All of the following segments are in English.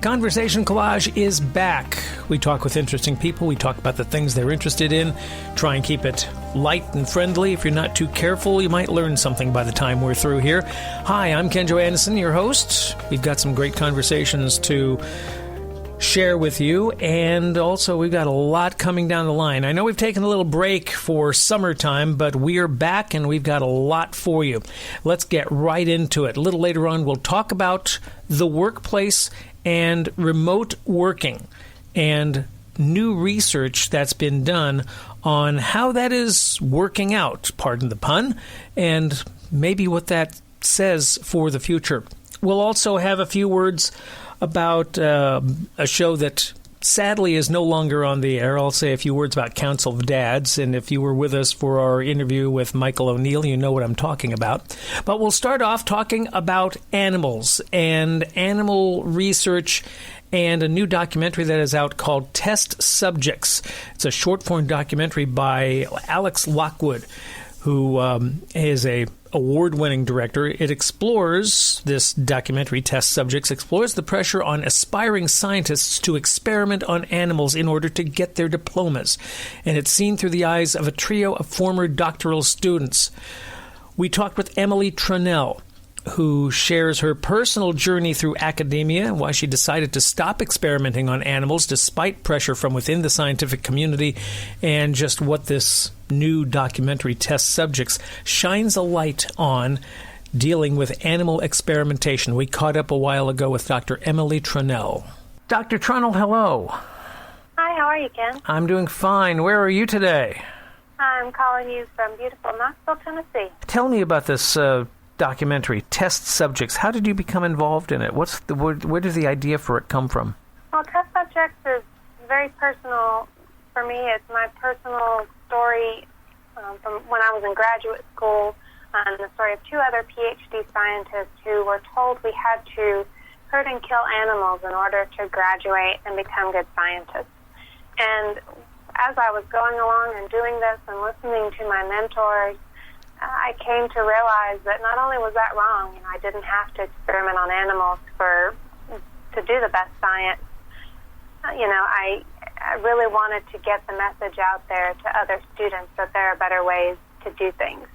Conversation Collage is back. We talk with interesting people. We talk about the things they're interested in. Try and keep it light and friendly. If you're not too careful, you might learn something by the time we're through here. Hi, I'm Kenjo Anderson, your host. We've got some great conversations to share with you, and also we've got a lot coming down the line. I know we've taken a little break for summertime, but we're back and we've got a lot for you. Let's get right into it. A little later on, we'll talk about the workplace and remote working and new research that's been done on how that is working out, pardon the pun, and maybe what that says for the future. We'll also have a few words about a show that sadly is no longer on the air. I'll say a few words about Council of Dads, and if you were with us for our interview with Michael O'Neill, you know what I'm talking about. But we'll start off talking about animals and animal research and a new documentary that is out called Test Subjects. It's a short-form documentary by Alex Lockwood, who is a award-winning director. It explores, this documentary, Test Subjects, explores the pressure on aspiring scientists to experiment on animals in order to get their diplomas. And it's seen through the eyes of a trio of former doctoral students. We talked with Emily Trunnell, who shares her personal journey through academia, why she decided to stop experimenting on animals despite pressure from within the scientific community, and just what this new documentary, Test Subjects, shines a light on dealing with animal experimentation. We caught up a while ago with Dr. Emily Trunnell. Dr. Trunnell, hello. Hi, how are you, Ken? I'm doing fine. Where are you today? I'm calling you from beautiful Knoxville, Tennessee. Tell me about this documentary, Test Subjects. How did you become involved in it? Where did the idea for it come from? Well, Test Subjects is very personal for me. It's my personal story from when I was in graduate school, and the story of two other PhD scientists who were told we had to hurt and kill animals in order to graduate and become good scientists. And as I was going along and doing this and listening to my mentors, I came to realize that not only was that wrong, I didn't have to experiment on animals to do the best science. I really wanted to get the message out there to other students that there are better ways to do things.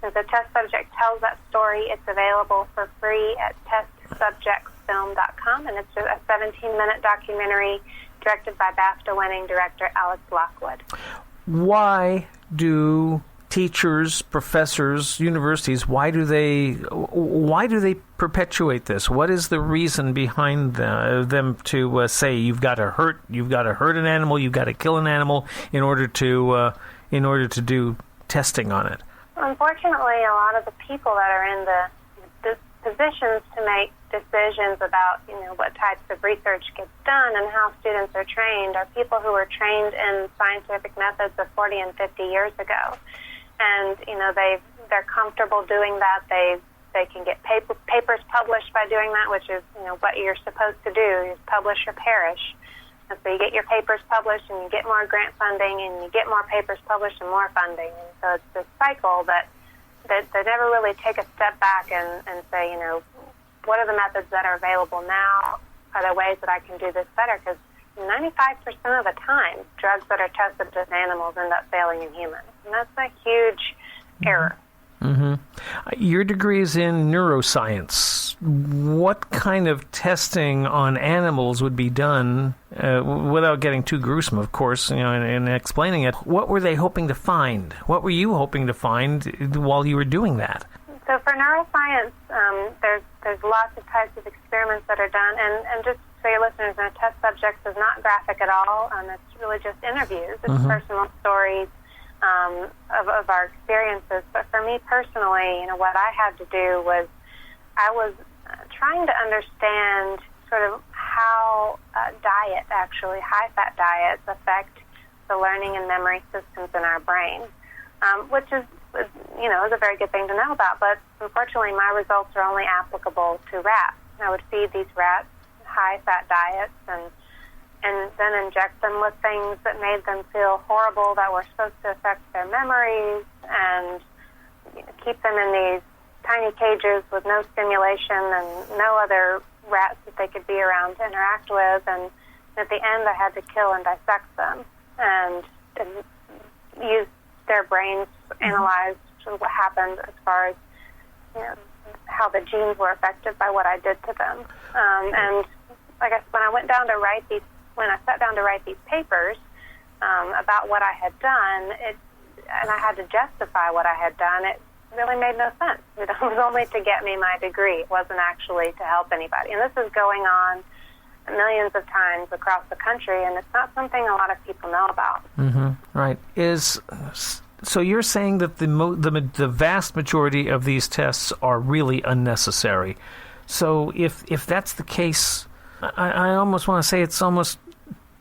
And so Test Subject tells that story. It's available for free at testsubjectsfilm.com, and it's a 17-minute documentary directed by BAFTA-winning director Alex Lockwood. Why do teachers, professors, universities, why do they perpetuate this? What is the reason behind them to say you've got to hurt an animal, you've got to kill an animal in order to do testing on it? Unfortunately, a lot of the people that are in the positions to make decisions about what types of research gets done and how students are trained are people who were trained in scientific methods of 40 and 50 years ago. And they're comfortable doing that. They can get papers published by doing that, which is what you're supposed to do. You publish or perish. And so you get your papers published, and you get more grant funding, and you get more papers published and more funding. And so it's this cycle that they never really take a step back and say, what are the methods that are available now? Are there ways that I can do this better? Because 95% of the time, drugs that are tested with animals end up failing in humans. And that's a huge error. Mm-hmm. Your degree is in neuroscience. What kind of testing on animals would be done, without getting too gruesome, of course, in explaining it? What were they hoping to find? What were you hoping to find while you were doing that? So for neuroscience, there's lots of types of experiments that are done, and just for your listeners, Test Subjects is not graphic at all. It's really just interviews. It's personal stories of our experiences. But for me personally, what I had to do was I was trying to understand sort of how diet, actually high-fat diets, affect the learning and memory systems in our brain, which is a very good thing to know about. But unfortunately, my results are only applicable to rats. I would feed these rats high-fat diets and then inject them with things that made them feel horrible, that were supposed to affect their memories, and keep them in these tiny cages with no stimulation and no other rats that they could be around to interact with, and at the end I had to kill and dissect them and use their brains to analyze what happened as far as how the genes were affected by what I did to them. And I guess when I sat down to write these papers about what I had done, and I had to justify what I had done, it really made no sense. It was only to get me my degree. It wasn't actually to help anybody. And this is going on millions of times across the country, and it's not something a lot of people know about. Mm-hmm. Right. So you're saying that the vast majority of these tests are really unnecessary. So if that's the case, I almost want to say it's almost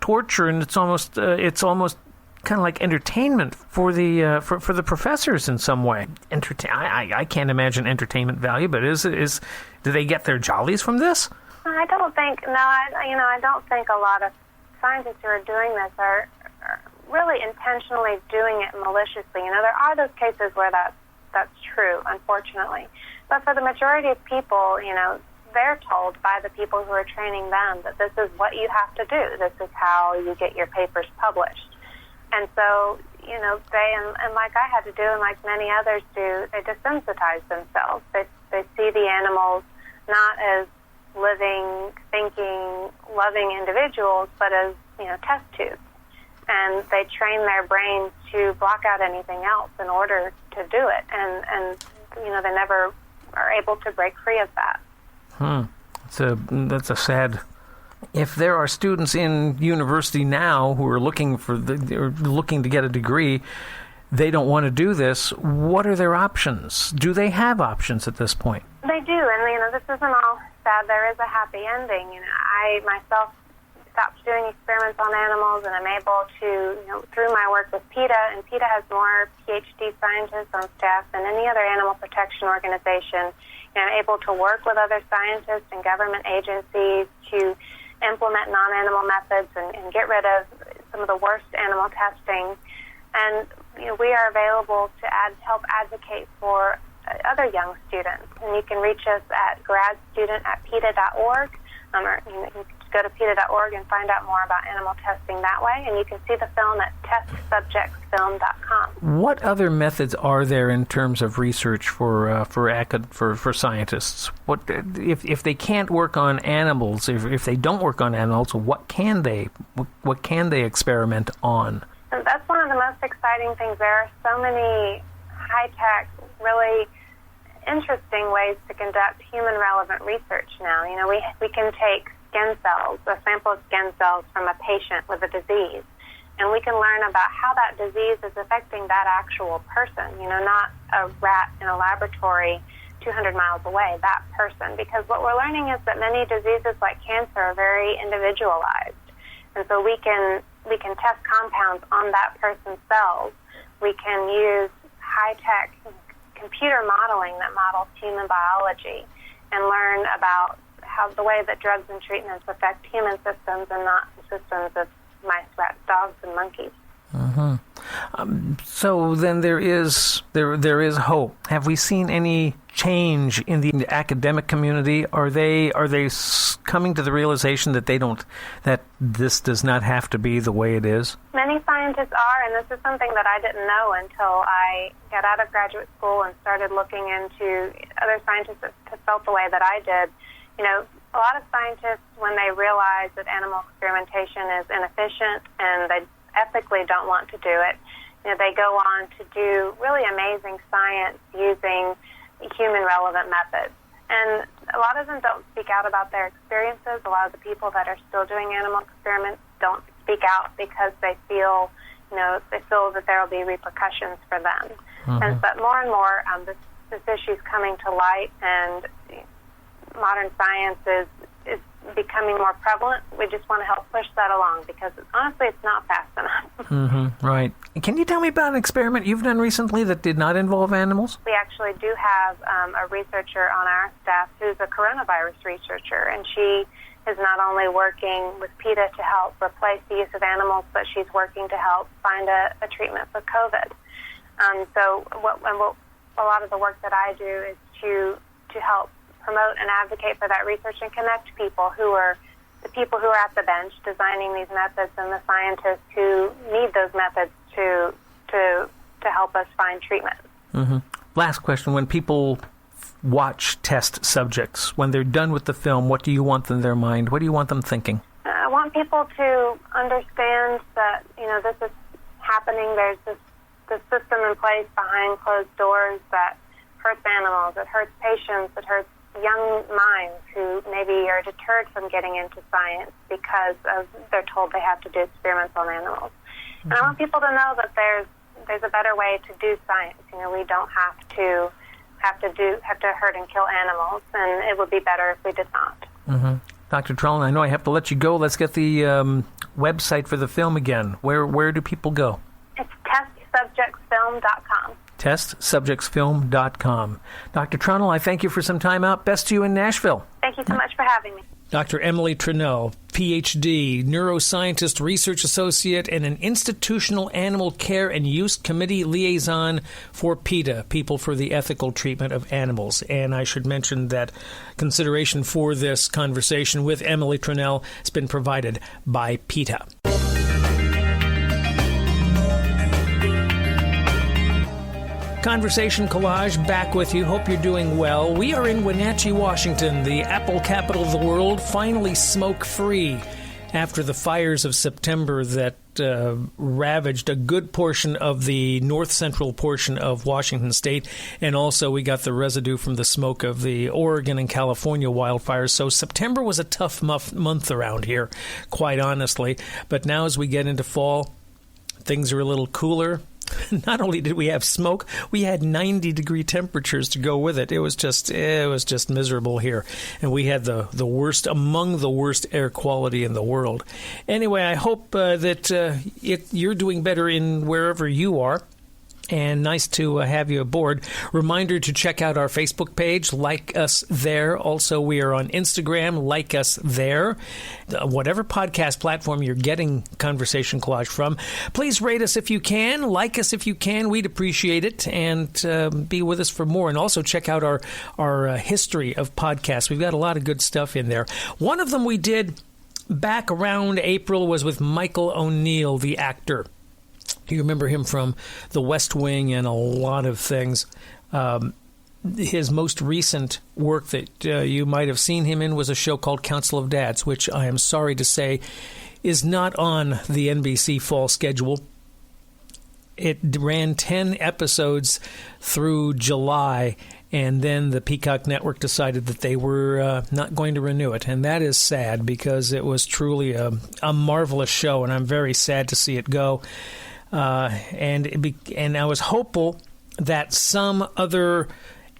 torture, and it's almost kind of like entertainment for the professors in some way. I can't imagine entertainment value, but do they get their jollies from this? I don't think. No, I don't think a lot of scientists who are doing this are really intentionally doing it maliciously. There are those cases where that's true, unfortunately. But for the majority of people, they're told by the people who are training them that this is what you have to do. This is how you get your papers published. And so, they, and like I had to do, and like many others do, they desensitize themselves. They see the animals not as living, thinking, loving individuals, but as, test tubes. And they train their brains to block out anything else in order to do it. And they never are able to break free of that. That's a sad. If there are students in university now who are looking to get a degree, they don't want to do this. What are their options? Do they have options at this point? They do, and this isn't all sad. There is a happy ending. I myself stopped doing experiments on animals, and I'm able to, through my work with PETA, and PETA has more PhD scientists on staff than any other animal protection organization. I'm able to work with other scientists and government agencies to implement non-animal methods and get rid of some of the worst animal testing. And we are available to help advocate for other young students. And you can reach us at gradstudent@PETA.org, or you can go to PETA.org and find out more about animal testing that way. And you can see the film at testsubjectsfilm.com. What other methods are there in terms of research for scientists? What if they can't work on animals? If they don't work on animals, what can they experiment on? And that's one of the most exciting things. There are so many high-tech, really interesting ways to conduct human-relevant research now. We can take skin cells, a sample of skin cells from a patient with a disease, and we can learn about how that disease is affecting that actual person, not a rat in a laboratory 200 miles away, that person. Because what we're learning is that many diseases like cancer are very individualized. And so we can test compounds on that person's cells. We can use high-tech computer modeling that models human biology and learn about how the way that drugs and treatments affect human systems and not the systems of mice, rats, dogs, and monkeys. Mm-hmm. So then there is hope. Have we seen any change in the academic community? Are they coming to the realization that that this does not have to be the way it is? Many scientists are, and this is something that I didn't know until I got out of graduate school and started looking into other scientists that felt the way that I did. A lot of scientists, when they realize that animal experimentation is inefficient and they ethically don't want to do it, they go on to do really amazing science using human-relevant methods. And a lot of them don't speak out about their experiences. A lot of the people that are still doing animal experiments don't speak out because they feel that there will be repercussions for them. Mm-hmm. But more and more, this issue is coming to light, and modern science is becoming more prevalent. We just want to help push that along because honestly it's not fast enough. Mm-hmm, right. Can you tell me about an experiment you've done recently that did not involve animals? We actually do have a researcher on our staff who's a coronavirus researcher, and she is not only working with PETA to help replace the use of animals, but she's working to help find a treatment for COVID. So what a lot of the work that I do is to help promote and advocate for that research and connect people who are the people who are at the bench designing these methods and the scientists who need those methods to help us find treatment. Mm-hmm. Last question. When people watch test subjects, when they're done with the film, what do you want in their mind? What do you want them thinking? I want people to understand that, this is happening. There's this system in place behind closed doors that hurts animals, it hurts patients, it hurts young minds who maybe are deterred from getting into science because they're told they have to do experiments on animals. Mm-hmm. And I want people to know that there's a better way to do science. We don't have to hurt and kill animals, and it would be better if we did not. Mm-hmm. Dr. Trellin, I know I have to let you go. Let's get the website for the film again. Where do people go? It's testsubjectsfilm.com. testsubjectsfilm.com. Dr. Trellin, I thank you for some time out. Best to you in Nashville. Thank you so much for having me. Dr. Emily Trunnell, Ph.D., neuroscientist, research associate, and an institutional animal care and use committee liaison for PETA, People for the Ethical Treatment of Animals. And I should mention that consideration for this conversation with Emily Trunnell has been provided by PETA. Conversation Collage back with you. Hope you're doing well. We are in Wenatchee, Washington, the apple capital of the world, finally smoke-free after the fires of September that ravaged a good portion of the north-central portion of Washington state. And also we got the residue from the smoke of the Oregon and California wildfires. So September was a tough month around here, quite honestly. But now as we get into fall, things are a little cooler. Not only did we have smoke, we had 90-degree temperatures to go with it. It was just miserable here, and we had the worst among the worst air quality in the world. Anyway, I hope that you're doing better in wherever you are. And nice to have you aboard. Reminder to check out our Facebook page, like us there. Also, we are on Instagram, like us there. Whatever podcast platform you're getting Conversation Collage from, please rate us if you can, like us if you can. We'd appreciate it, and be with us for more. And also check out our history of podcasts. We've got a lot of good stuff in there. One of them we did back around April was with Michael O'Neill, the actor. You remember him from The West Wing and a lot of things. His most recent work that you might have seen him in was a show called Council of Dads, which I am sorry to say is not on the NBC fall schedule. It ran 10 episodes through July, and then the Peacock Network decided that they were not going to renew it. And that is sad because it was truly a marvelous show, and I'm very sad to see it go. And I was hopeful that some other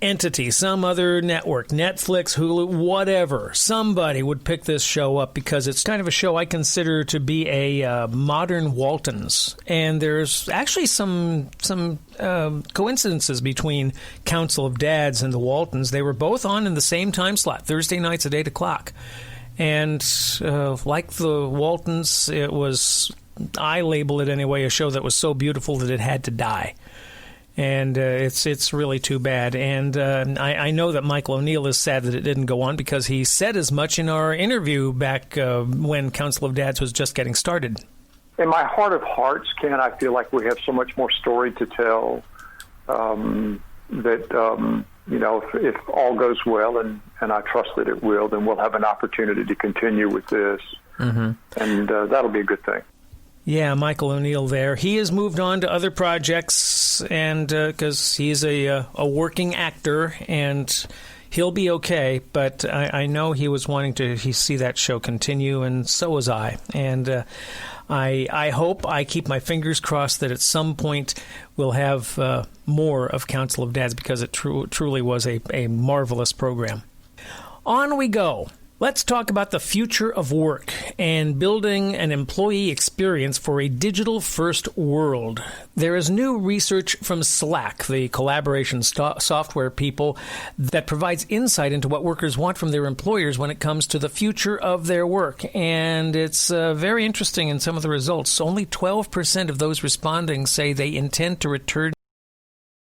entity, some other network, Netflix, Hulu, whatever, somebody would pick this show up because it's kind of a show I consider to be a modern Waltons. And there's actually some coincidences between Council of Dads and the Waltons. They were both on in the same time slot, Thursday nights at 8 o'clock. And like the Waltons, it was, I label it anyway, a show that was so beautiful that it had to die. And it's really too bad. And I know that Michael O'Neill is sad that it didn't go on because he said as much in our interview back when Council of Dads was just getting started. In my heart of hearts, Ken, I feel like we have so much more story to tell that, if all goes well, and I trust that it will, then we'll have an opportunity to continue with this. Mm-hmm. And that'll be a good thing. Yeah, Michael O'Neill there. He has moved on to other projects, and because he's a working actor, and he'll be okay. But I know he was wanting to see that show continue, and so was I. And I hope, I keep my fingers crossed that at some point we'll have more of Council of Dads because it truly was a marvelous program. On we go. Let's talk about the future of work and building an employee experience for a digital-first world. There is new research from Slack, the collaboration software people, that provides insight into what workers want from their employers when it comes to the future of their work. And it's very interesting in some of the results. Only 12% of those responding say they intend to return